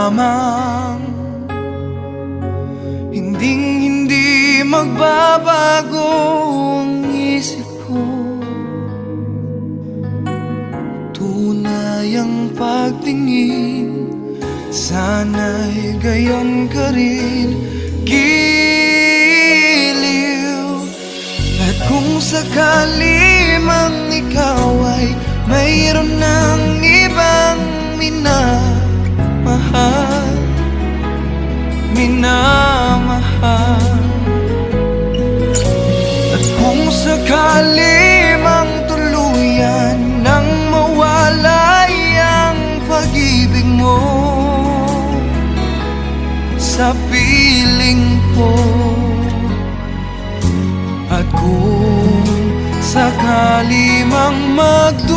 lamang, hindi magbabago ang isip ko. Tunay ang pagtingin, sana'y gayon ka rin, giliw. At kung sakali mang ikaw ay mayroon ng ibang minamahal, at kung sakali mang tuluyan nang mawalay ang pag-ibig mo sa piling ko, at kung sakali mang magdusa,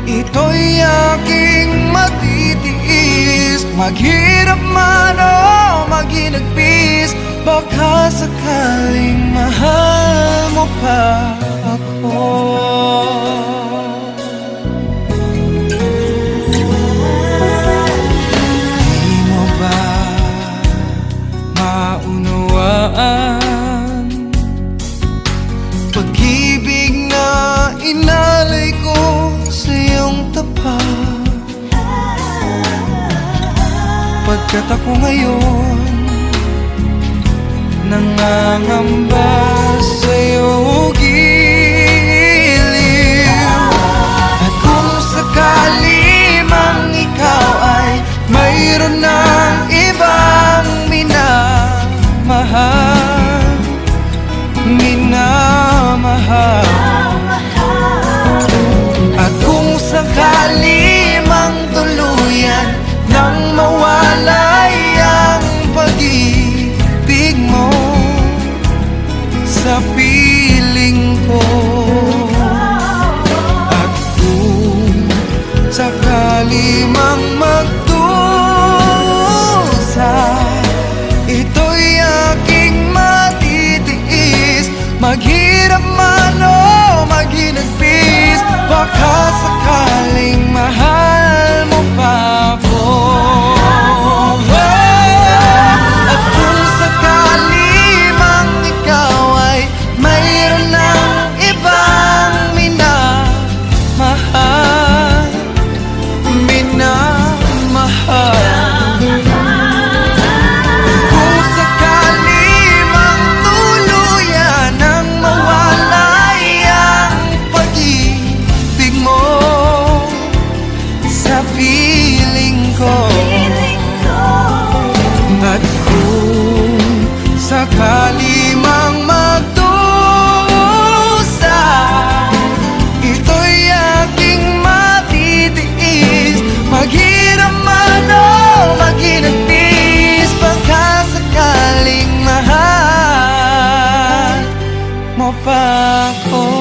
ito'y aking matitiis. Maghirap man o maghinagpis, baka sakaling mahal mo pa ako. Di mo ba maunawaan pag-ibig na inalay ko sa iyong tapat? Pagkat ako ngayon nangangamba sa iyong giliw. At kung sakali mang ikaw ay mayroon ng ibang minamahal, at kung sakali mang tuluyan nang mawalay ang pag-ibig mo sa piling ko, at kung sakali mang magdusa, ito'y aking matitiis. Maghirap man o maghinagpis, baka sakaling mahal mo pa ako. At kung sakali mang ikaw ay mayroon ng ibang minamahal, kung sakali mang tuluyan nang mawalay ang pag-ibig mo sa piling ko, at kung sakali mang magdusa, ito'y aking matitiis. Maghirap man o maghinagpis, baka sakaling mahal mo pa ako.